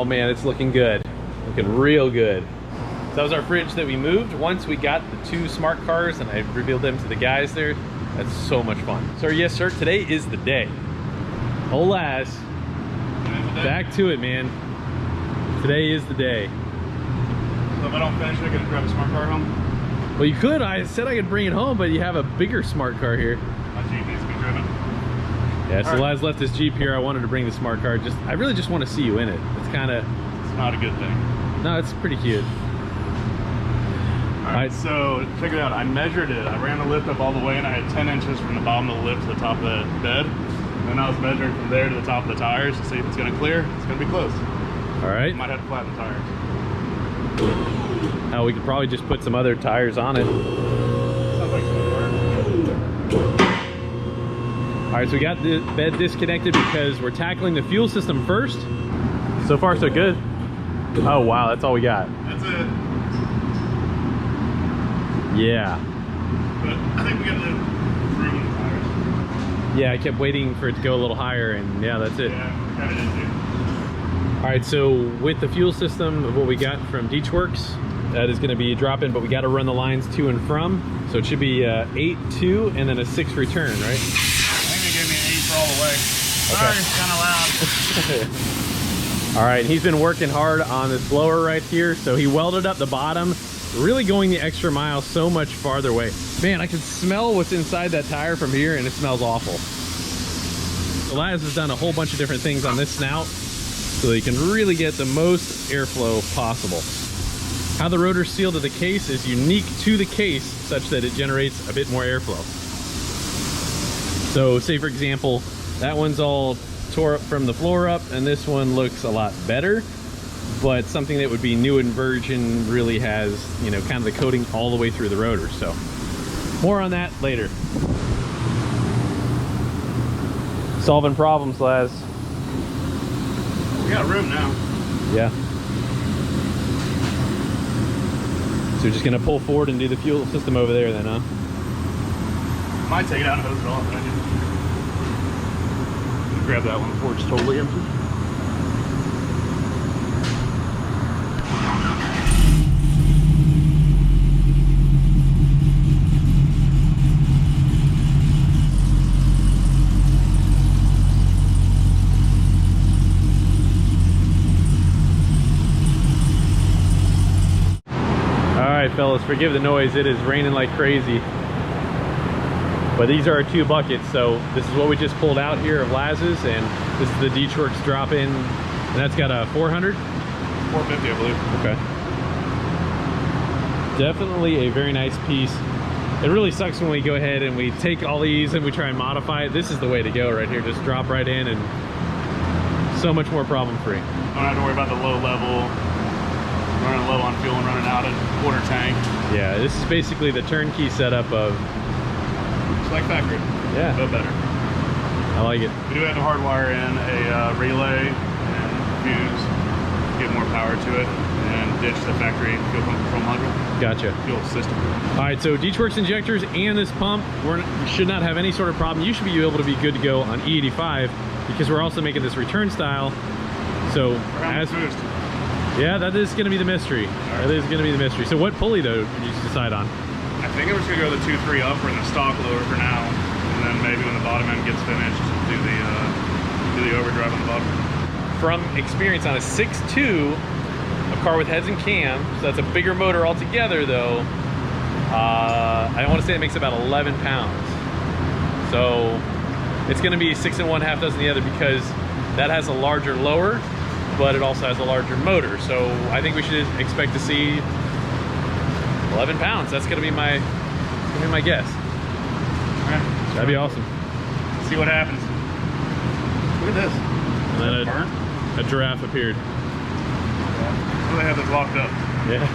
Oh man, it's looking good. Looking real good. So that was our fridge that we moved. Once we got the 2 smart cars and I revealed them to the guys there, that's so much fun. So yes sir, today is the day. Oh Laz, back to it man. Today is the day. So if I don't finish it, I can grab a smart car home? Well you could, I said I could bring it home, but you have a bigger smart car here. My Jeep needs to be driven. Yeah, so Laz left his Jeep here. I wanted to bring the smart car. I really just want to see you in it. It's kind of... It's not a good thing. No, it's pretty cute. Alright, so check it out. I measured it. I ran the lift up all the way and I had 10 inches from the bottom of the lift to the top of the bed. And then I was measuring from there to the top of the tires to see if it's going to clear. It's going to be close. Alright. Might have to flatten the tires. Now we could probably just put some other tires on it. Sounds like it's gonna work. Alright, so we got the bed disconnected because we're tackling the fuel system first. So far so good. Oh wow, that's all we got. That's it. Yeah. But I think we got the room in the tires. Yeah, I kept waiting for it to go a little higher and yeah, that's it. Yeah, kind of did too. Alright, so with the fuel system of what we got from Deechworks, that is going to be dropping, but we got to run the lines to and from. So it should be 8, 2, and then a 6 return, right? I think they gave me an 8 for all the way. Sorry, it's kind of loud. All right, he's been working hard on this blower right here. So he welded up the bottom, really going the extra mile so much farther away. Man, I can smell what's inside that tire from here and it smells awful. Elias has done a whole bunch of different things on this snout so that you can really get the most airflow possible. How the rotor's sealed to the case is unique to the case such that it generates a bit more airflow. So say for example, that one's all tore up from the floor up and this one looks a lot better, but something that would be new and virgin really has, you know, kind of the coating all the way through the rotor. So more on that later. Solving problems, Laz. We got room now. Yeah. So you're just gonna pull forward and do the fuel system over there then, huh? Might take it out and hose it off, but I didn't. Grab that one before it's totally empty. Alright fellas, forgive the noise, it is raining like crazy. But these are our 2 buckets, so this is what we just pulled out here of Laz's, and this is the Deechworks drop-in, and that's got a 400? 450, I believe. Okay. Definitely a very nice piece. It really sucks when we go ahead and we take all these and we try and modify it. This is the way to go right here, just drop right in and so much more problem-free. Don't have to worry about the low level, running low on fuel and running out at quarter tank. Yeah, this is basically the turnkey setup of... It's like factory. Yeah. But better. I like it. We do have to hardwire in a relay and fuse, get more power to it, and ditch the factory fuel pump control module. Gotcha. Fuel system. All right, so Deechworks injectors and this pump, we should not have any sort of problem. You should be able to be good to go on E85 because we're also making this return style. So as boost. Yeah, that is going to be the mystery. That is going to be the mystery. So what pulley though did you decide on? I think I'm just gonna go the 2-3 upper and the stock lower for now, and then maybe when the bottom end gets finished, do the overdrive on the bottom. From experience on a 6.2, a car with heads and cams, so that's a bigger motor altogether though. I want to say it makes about 11 pounds. So it's going to be 6 1/2 dozen the other because that has a larger lower, but it also has a larger motor. So I think we should expect to see 11 pounds. That's gonna be my guess. All right. That'd be awesome. See what happens. Look at this. And then a giraffe appeared. Yeah. They have this locked up. Yeah.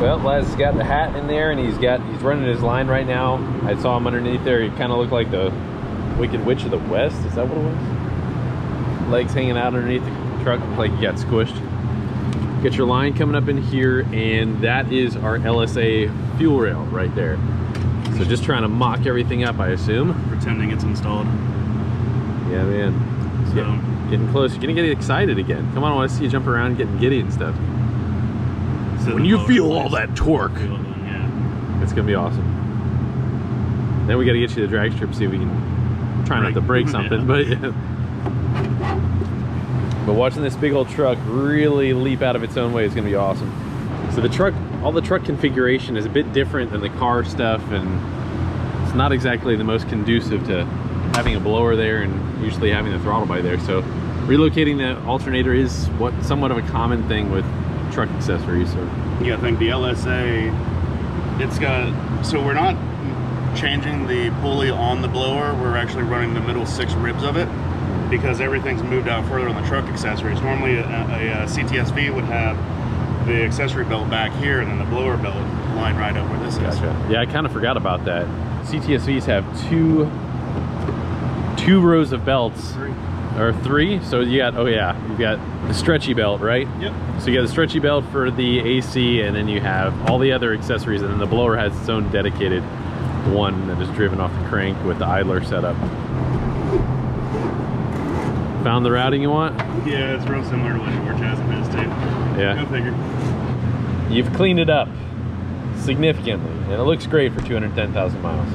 Well, Laz has got the hat in there and he's running his line right now. I saw him underneath there. He kind of looked like the Wicked Witch of the West. Is that what it was? Legs hanging out underneath the truck, like he got squished. Get your line coming up in here, and that is our LSA fuel rail right there. So just trying to mock everything up, I assume. Pretending it's installed. Yeah, man. So Getting close. You're gonna get excited again. Come on, I want to see you jump around, getting giddy and stuff. When you feel all that torque, yeah. it's gonna be awesome. Then we got to get you to the drag strip, see if we can try not to break something. Yeah. But yeah. But watching this big old truck really leap out of its own way is gonna be awesome. So the truck, all the truck configuration is a bit different than the car stuff, and it's not exactly the most conducive to having a blower there and usually having the throttle by there. So relocating the alternator is somewhat of a common thing with truck accessories. So Yeah, I think the LSA, so we're not changing the pulley on the blower, we're actually running the middle 6 ribs of it because everything's moved out further on the truck accessories. Normally a CTSV would have the accessory belt back here and then the blower belt line right up where this is. Gotcha. Yeah, I kind of forgot about that. CTSVs have two rows of belts. 3. Or 3. So you got, oh yeah, you've got the stretchy belt, right? Yep. So you got the stretchy belt for the AC, and then you have all the other accessories, and then the blower has its own dedicated one that is driven off the crank with the idler setup. Found the routing you want? Yeah, it's real similar to what your chassis is too. Yeah. Go figure. You've cleaned it up significantly, and it looks great for 210,000 miles.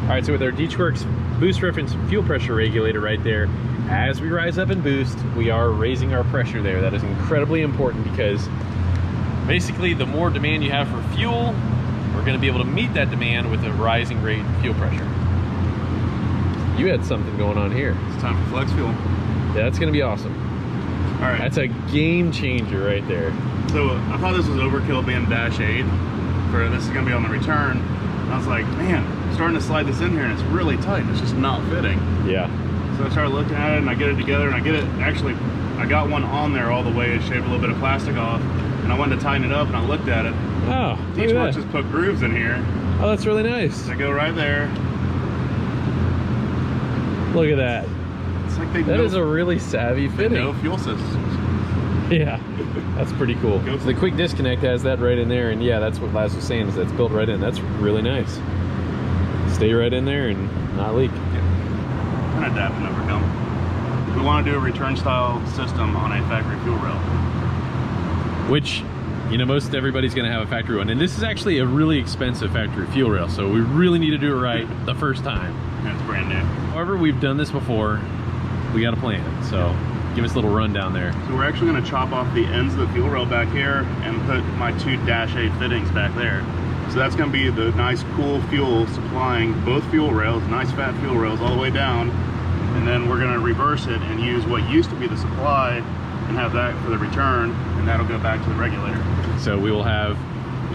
All right, so with our D-Works boost reference fuel pressure regulator right there, as we rise up and boost, we are raising our pressure there. That is incredibly important because basically the more demand you have for fuel, we're going to be able to meet that demand with a rising rate fuel pressure. You had something going on here. It's time for flex fuel. Yeah, that's going to be awesome. All right. That's a game changer right there. So I thought this was overkill being dash 8 for this is going to be on the return. And I was like, man, I'm starting to slide this in here and it's really tight. It's just not fitting. Yeah. So I started looking at it and I get it together and I got one on there all the way. It shaved a little bit of plastic off and I wanted to tighten it up and I looked at it. Oh, look at D-Works that. just put grooves in here. Oh, that's really nice. They go right there. Look at that. It's like they That know, is a really savvy fitting. no fuel systems. Yeah, that's pretty cool. Go So the quick disconnect has that right in there, and yeah, that's what Laz was saying, is that's built right in. That's really nice. Stay right in there and not leak. Kind of adapt and overcome. We want to do a return style system on a factory fuel rail. Which, you know, most everybody's gonna have a factory one. And this is actually a really expensive factory fuel rail, so we really need to do it right the first time. And it's brand new. However, we've done this before. We got a plan, so give us a little rundown there. So we're actually going to chop off the ends of the fuel rail back here and put my 2 dash 8 fittings back there. So that's going to be the nice cool fuel supplying both fuel rails, nice fat fuel rails all the way down. And then we're going to reverse it and use what used to be the supply and have that for the return, and that'll go back to the regulator. So we will have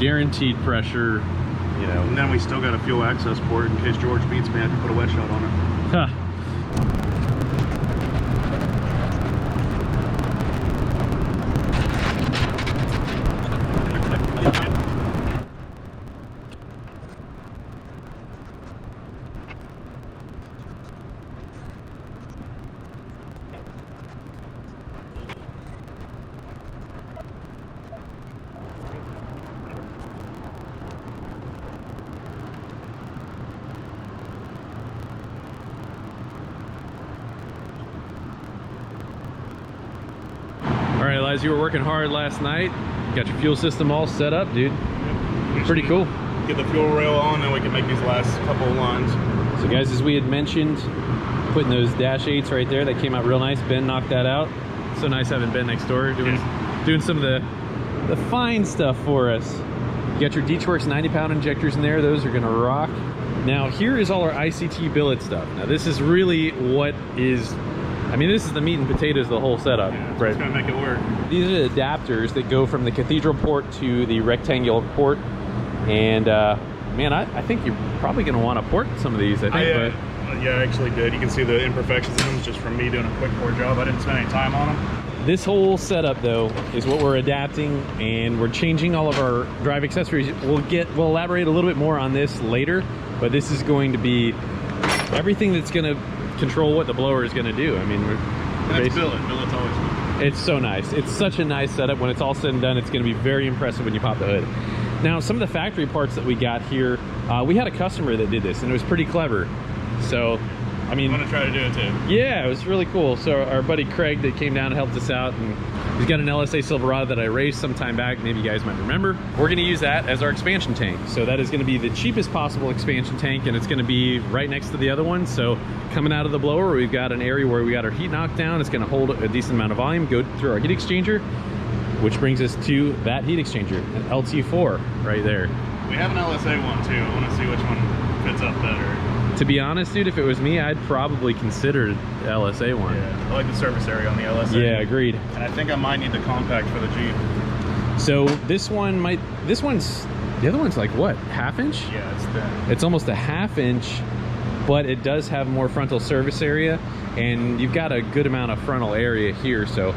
guaranteed pressure, you know. And then we still got a fuel access port in case George beats me, I can put a wet shot on it. Huh. All right, Elias, you were working hard last night. Got your fuel system all set up, dude. Pretty cool. Get the fuel rail on, then we can make these last couple of lines. So guys, as we had mentioned, putting those dash 8s right there, that came out real nice. Ben knocked that out. So nice having Ben next door doing some of the fine stuff for us. You got your D-Works 90-pound injectors in there. Those are gonna rock. Now here is all our ICT billet stuff. Now this is really what is, I mean, this is the meat and potatoes of the whole setup. Yeah, Right. it's gonna make it work. These are the adapters that go from the cathedral port to the rectangular port. And man, I think you're probably gonna wanna port some of these, I think. Yeah, I actually did. You can see the imperfections in them just from me doing a quick pour job. I didn't spend any time on them. This whole setup though is what we're adapting, and we're changing all of our drive accessories. We'll elaborate a little bit more on this later, but this is going to be everything that's going to control what the blower is going to do. I mean, That's billet. Billet's always good. it's so nice. It's such a nice setup. When it's all said and done, it's going to be very impressive when you pop the hood. Now, some of the factory parts that we got here, we had a customer that did this, and it was pretty clever. So I mean, I'm gonna try to do it too. yeah, it was really cool. So our buddy Craig that came down and helped us out, and he's got an LSA Silverado that I raced some time back. Maybe you guys might remember. We're gonna use that as our expansion tank. So that is gonna be the cheapest possible expansion tank, and it's gonna be right next to the other one. So coming out of the blower, we've got an area where we got our heat knocked down. It's gonna hold a decent amount of volume, go through our heat exchanger, which brings us to that heat exchanger, an LT4 right there. We have an LSA one too. I want to see which one fits up better. To be honest, dude, if it was me, I'd probably consider the LSA one. Yeah, I like the surface area on the LSA. Yeah, agreed. And I think I might need the compact for the Jeep. So the other one's like what, ½ inch? Yeah, it's thin. It's almost a ½ inch, but it does have more frontal service area, and you've got a good amount of frontal area here. So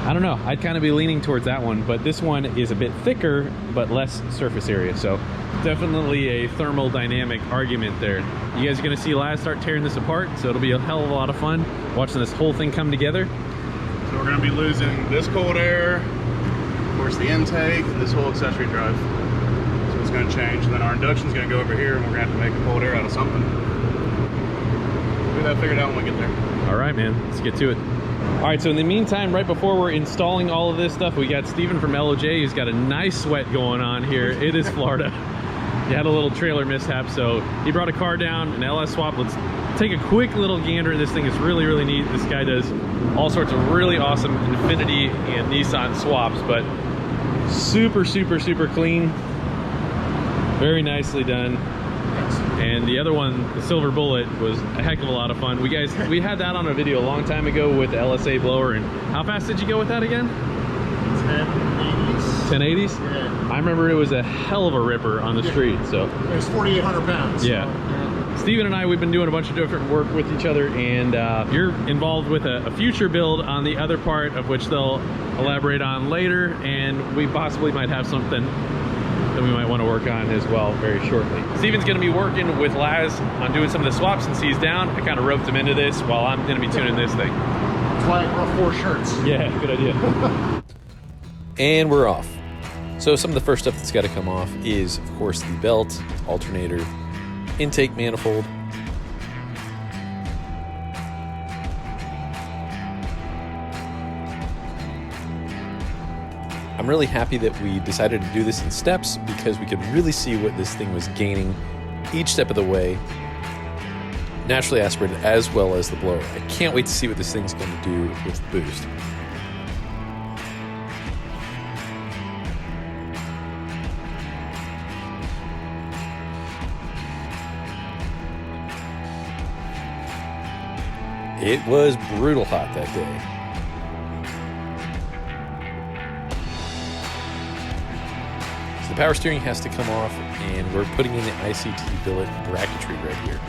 I don't know, I'd kind of be leaning towards that one, but this one is a bit thicker, but less surface area. So definitely a thermodynamic argument there. You guys are gonna see Laz start tearing this apart, so it'll be a hell of a lot of fun watching this whole thing come together. So we're gonna be losing this cold air, of course the intake, and this whole accessory drive. So it's gonna change. And then our induction's gonna go over here, and we're gonna have to make a cold air out of something. We'll get that figured out when we get there. All right, man, let's get to it. All right, so in the meantime, right before we're installing all of this stuff, we got Steven from LOJ who's got a nice sweat going on here. It is Florida. He had a little trailer mishap, so he brought a car down, an LS swap. Let's take a quick little gander. This thing is really, really neat. This guy does all sorts of really awesome Infiniti and Nissan swaps, but super, super, super clean. Very nicely done. And the other one, the Silver Bullet, was a heck of a lot of fun. We had that on a video a long time ago with the LSA blower. And how fast did you go with that again? 1080s. 1080s? Yeah. I remember it was a hell of a ripper on the street. So It was 4,800 pounds. yeah. So, Steven and I, we've been doing a bunch of different work with each other, and you're involved with a future build on the other part, of which they'll elaborate on later, and we possibly might have something that we might want to work on as well very shortly. Steven's going to be working with Laz on doing some of the swaps since he's down. I kind of roped him into this while I'm going to be tuning this thing. That's why I brought 4 shirts. Yeah, good idea. And we're off. So some of the first stuff that's got to come off is, of course, the belt, alternator, intake manifold. I'm really happy that we decided to do this in steps because we could really see what this thing was gaining each step of the way. Naturally aspirated as well as the blower. I can't wait to see what this thing's going to do with boost. It was brutal hot that day. So the power steering has to come off, and we're putting in the ICT billet bracketry right here.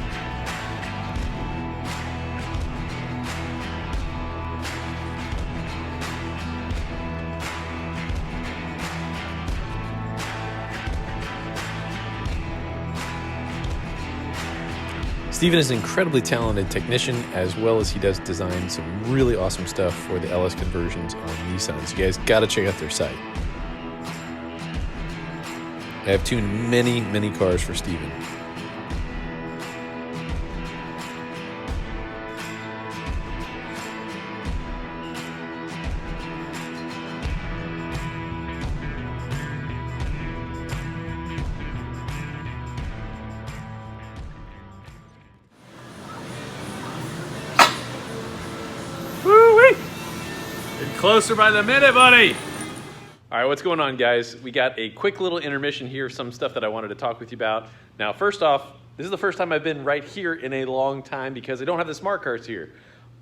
Steven is an incredibly talented technician, as well as he does design some really awesome stuff for the LS conversions on Nissan. So you guys got to check out their site. I have tuned many, many cars for Steven. Woo-wee! Getting closer by the minute, buddy. All right, what's going on, guys? We got a quick little intermission here of some stuff that I wanted to talk with you about. Now, first off, this is the first time I've been right here in a long time because I don't have the smart cards here.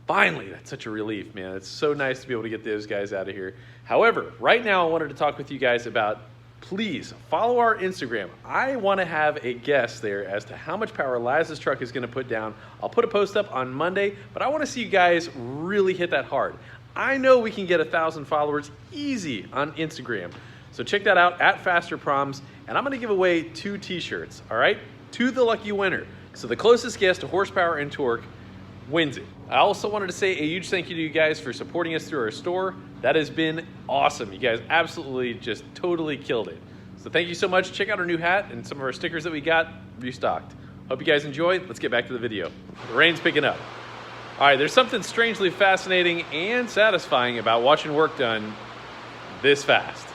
Finally, that's such a relief, man. It's so nice to be able to get those guys out of here. However, right now I wanted to talk with you guys about, please follow our Instagram. I want to have a guess there as to how much power Laz's truck is going to put down. I'll put a post up on Monday, but I want to see you guys really hit that hard. I know we can get 1,000 followers easy on Instagram. So check that out at Faster Proms, and I'm going to give away 2 t-shirts, all right, to the lucky winner. So the closest guess to horsepower and torque wins it. I also wanted to say a huge thank you to you guys for supporting us through our store. That has been awesome. You guys absolutely just totally killed it. So thank you so much. Check out our new hat and some of our stickers that we got restocked. Hope you guys enjoyed. Let's get back to the video. The rain's picking up. All right, there's something strangely fascinating and satisfying about watching work done this fast.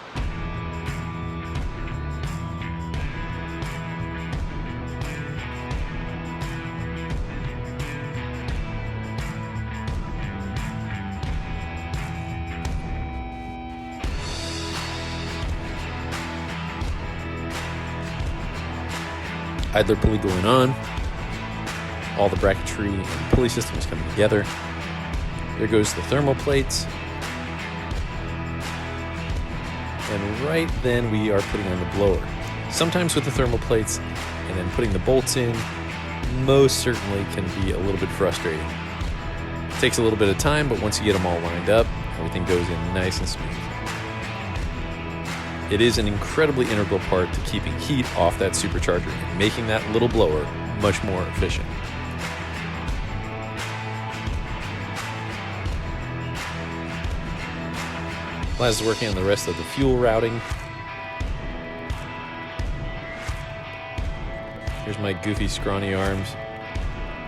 Idler pulley going on. All the bracketry and pulley system is coming together. There goes the thermal plates. And right then we are putting on the blower. Sometimes with the thermal plates and then putting the bolts in, most certainly can be a little bit frustrating. It takes a little bit of time, but once you get them all lined up, everything goes in nice and smooth. It is an incredibly integral part to keeping heat off that supercharger and making that little blower much more efficient. Laz is working on the rest of the fuel routing. Here's my goofy, scrawny arms.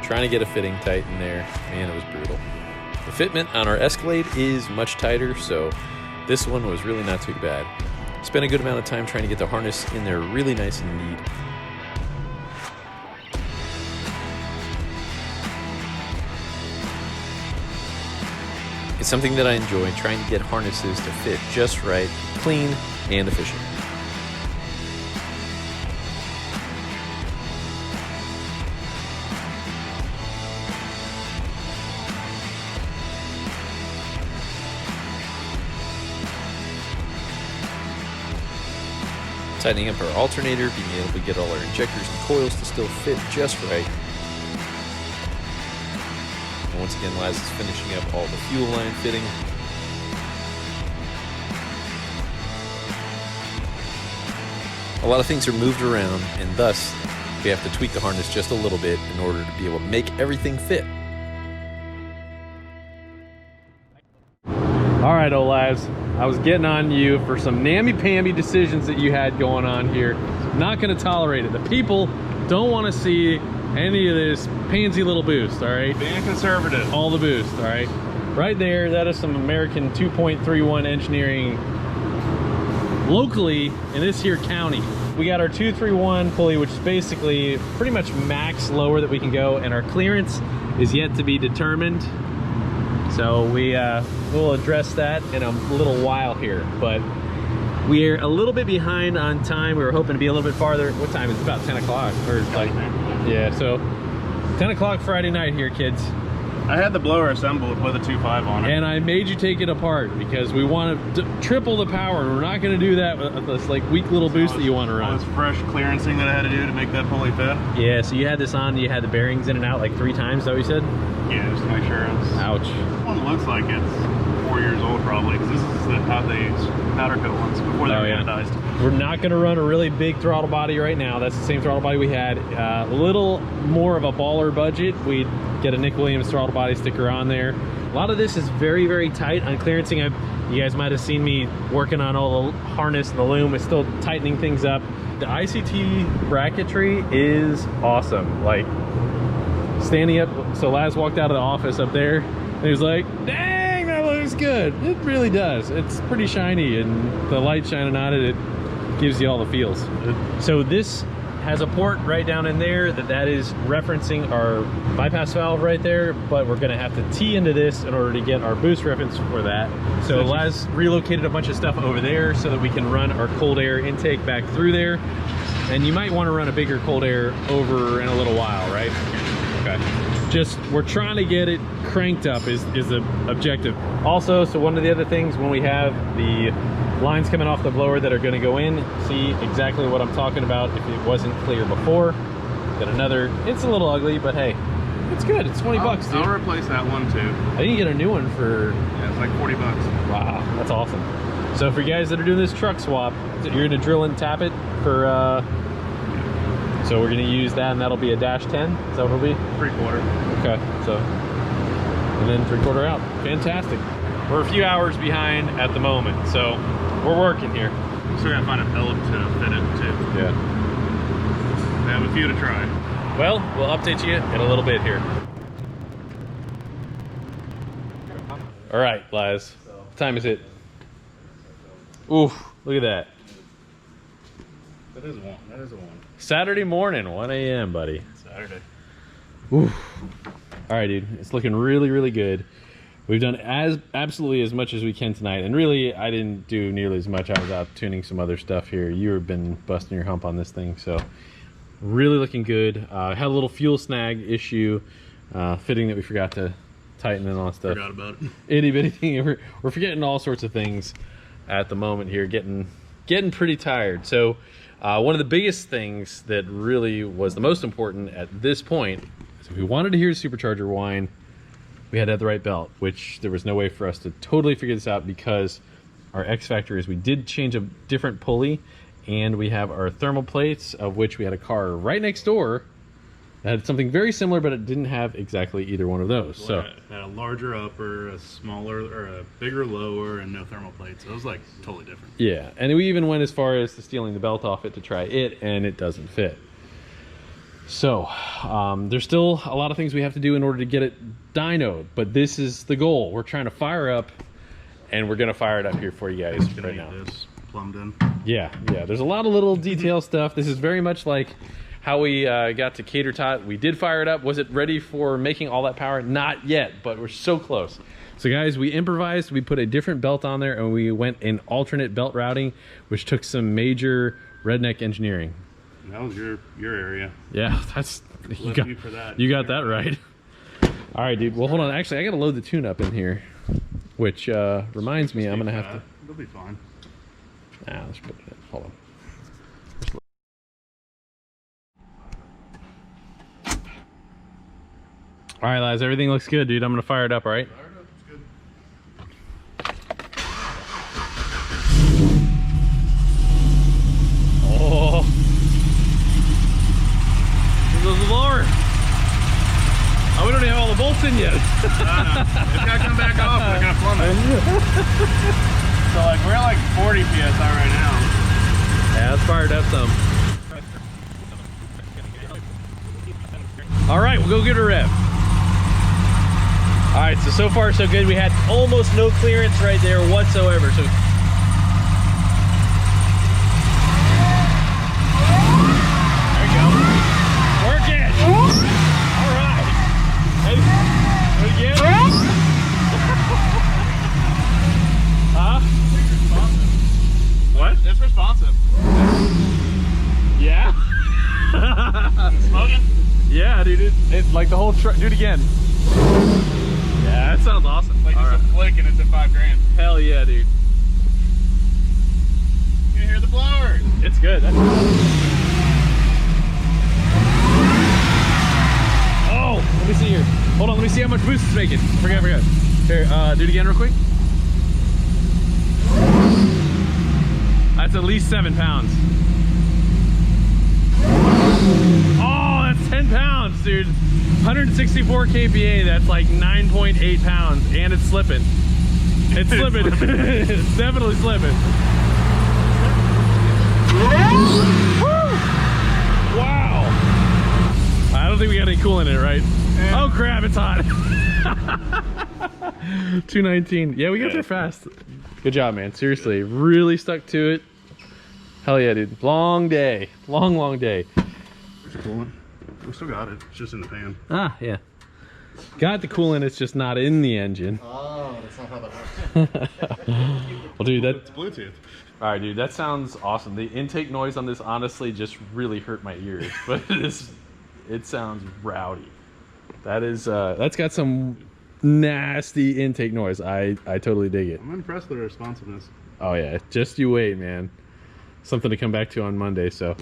Trying to get a fitting tight in there. Man, it was brutal. The fitment on our Escalade is much tighter, so this one was really not too bad. Spent a good amount of time trying to get the harness in there really nice and neat. It's something that I enjoy, trying to get harnesses to fit just right, clean, and efficient. Tightening up our alternator, being able to get all our injectors and coils to still fit just right. And once again, Laz is finishing up all the fuel line fitting. A lot of things are moved around, and thus we have to tweak the harness just a little bit in order to be able to make everything fit. All right, Laz, I was getting on you for some namby-pamby decisions that you had going on here. Not gonna tolerate it. The people don't wanna see any of this pansy little boost, all right? Being conservative. All the boost, all right? Right there, that is some American 2.31 engineering locally in this here county. We got our 231 pulley, which is basically pretty much max lower that we can go, and our clearance is yet to be determined. So we'll address that in a little while here, but we're a little bit behind on time. We were hoping to be a little bit farther. What time? It's about 10 o'clock, or like, yeah, so 10 o'clock Friday night here, kids. I had the blower assembled with a 2.5 on it. And I made you take it apart because we want to triple the power, and we're not going to do that with this like weak little boost that you want to run. All this fresh clearancing that I had to do to make that pulley fit. Yeah, so you had this on, you had the bearings in and out like 3 times, is that what you said? Yeah, just to make sure it's... Ouch. This one looks like it's 4 years old probably, because this is the powder coat ones before they were anodized. We're not going to run a really big throttle body right now. That's the same throttle body we had. A little more of a baller budget. We'd get a Nick Williams throttle body sticker on there. A lot of this is very, very tight on clearancing. You guys might have seen me working on all the harness and the loom. It's still tightening things up. The ICT bracketry is awesome. Like, standing up, so Laz walked out of the office up there, and he was like, dang, that looks good. It really does. It's pretty shiny, and the light shining on it, it gives you all the feels. So this has a port right down in there that is referencing our bypass valve right there, but we're gonna have to tee into this in order to get our boost reference for that. So Laz relocated a bunch of stuff over there so that we can run our cold air intake back through there. And you might want to run a bigger cold air over in a little while, right? Okay. Just, we're trying to get it cranked up is the objective. Also, so one of the other things when we have the lines coming off the blower that are going to go in, see exactly what I'm talking about if it wasn't clear before. Got another, it's a little ugly, but hey, it's good. It's 20 bucks, dude. I'll replace that one too. I think you get a new one for... Yeah, it's like 40 bucks. Wow, that's awesome. So for you guys that are doing this truck swap, you're going to drill and tap it for... So we're going to use that, and that'll be a -10. Is that what it'll be? 3/4. Okay, so, and then 3/4 out. Fantastic. We're a few hours behind at the moment, so we're working here. Still gotta find a belt to fit it too. Yeah. I have a few to try. Well, we'll update you in a little bit here. All right, Laz. What time is it? Oof, look at that. That is one. That is a one. Saturday morning, 1 a.m., buddy. Saturday. Oof. All right, dude. It's looking really, really good. We've done absolutely as much as we can tonight. And really, I didn't do nearly as much. I was out tuning some other stuff here. You've been busting your hump on this thing. So really looking good. Had a little fuel snag issue. Fitting that we forgot to tighten and all that stuff. Forgot about it. Itty bitty thing. We're forgetting all sorts of things at the moment here. Getting pretty tired. So one of the biggest things that really was the most important at this point is if we wanted to hear supercharger whine, we had to have the right belt, which there was no way for us to totally figure this out because our X factor is we did change a different pulley, and we have our thermal plates, of which we had a car right next door that had something very similar, but it didn't have exactly either one of those. So it had a larger upper, a smaller, or a bigger lower, and no thermal plates. So it was like totally different. yeah, and we even went as far as to stealing the belt off it to try it, and it doesn't fit. So there's still a lot of things we have to do in order to get it dynoed, but this is the goal. We're trying to fire up, and we're gonna fire it up here for you guys Gonna right get now. this plumbed in. Yeah, there's a lot of little detail stuff. This is very much like how we got to Cater Tot. We did fire it up. Was it ready for making all that power? Not yet, but we're so close. So guys, we improvised. We put a different belt on there, and we went in alternate belt routing, which took some major redneck engineering. And that was your area. Yeah, that's you Left got, you for that. you got that right. All right, dude. Well, hold on. Actually, I got to load the tune-up in here, which reminds me I'm gonna have to. It'll be fine. Let's put it in. Hold on. All right, lads. Everything looks good, dude. I'm gonna fire it up. All right. Oh, there goes the blower. Oh, we don't even have all the bolts in yet. It's gotta come back off. I gotta plumb it. So like we're at like 40 psi right now. Yeah, it's fired up some. All right, we'll go get a rev. All right, so far so good. We had almost no clearance right there whatsoever. So there you go. Work it. All right. Hey, do it again. Huh? What? It's responsive. Yeah. Smoking? Yeah, dude. It's like the whole truck. Do it again. Yeah, that sounds awesome. Like just a flick and it's at $5,000. Hell yeah, dude. You can hear the blower. It's good. Oh, let me see here. Hold on, let me see how much boost it's making. Forget. Here, do it again real quick. That's at least 7 pounds. Oh, that's 10 pounds, dude. 164 kPa, that's like 9.8 pounds, and it's slipping. It's slipping. It's definitely slipping. Wow. I don't think we got any coolant in it, right? Yeah. Oh crap, it's hot. 219. Yeah, we got there fast. Good job, man. Seriously, really stuck to it. Hell yeah, dude. Long day. Long day. It's coolant. We still got it. It's just in the pan. Ah, yeah. Got the coolant, it's just not in the engine. Oh, that's not how that works. Well, dude, It's Bluetooth. all right, dude, that sounds awesome. The intake noise on this honestly just really hurt my ears, but it sounds rowdy. That is, that's got some nasty intake noise. I totally dig it. I'm impressed with the responsiveness. Oh yeah, just you wait, man. Something to come back to on Monday, so.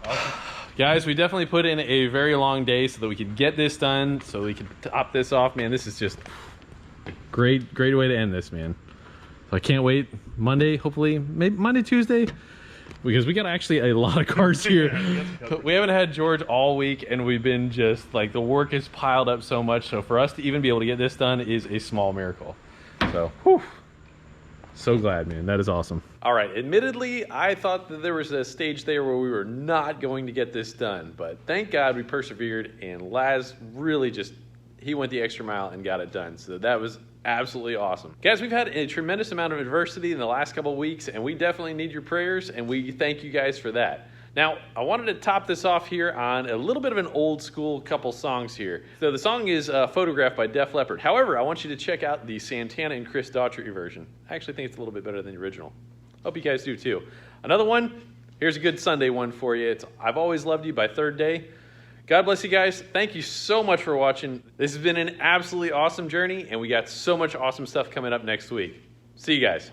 Awesome. Guys, we definitely put in a very long day so that we could get this done, so we could top this off. Man, this is just great way to end this, man. So I can't wait. Monday, hopefully, maybe Monday, Tuesday, because we got actually a lot of cars here. We haven't had George all week, and we've been just like, the work is piled up so much. So for us to even be able to get this done is a small miracle. So, whew. So glad, man. That is awesome. All right. Admittedly, I thought that there was a stage there where we were not going to get this done, but thank God we persevered, and Laz really just, he went the extra mile and got it done. So that was absolutely awesome. Guys, we've had a tremendous amount of adversity in the last couple of weeks, and we definitely need your prayers, and we thank you guys for that. Now, I wanted to top this off here on a little bit of an old school couple songs here. So the song is Photographed by Def Leppard. However, I want you to check out the Santana and Chris Daughtry version. I actually think it's a little bit better than the original. Hope you guys do too. Another one, here's a good Sunday one for you. It's I've Always Loved You by Third Day. God bless you guys. Thank you so much for watching. This has been an absolutely awesome journey, and we got so much awesome stuff coming up next week. See you guys.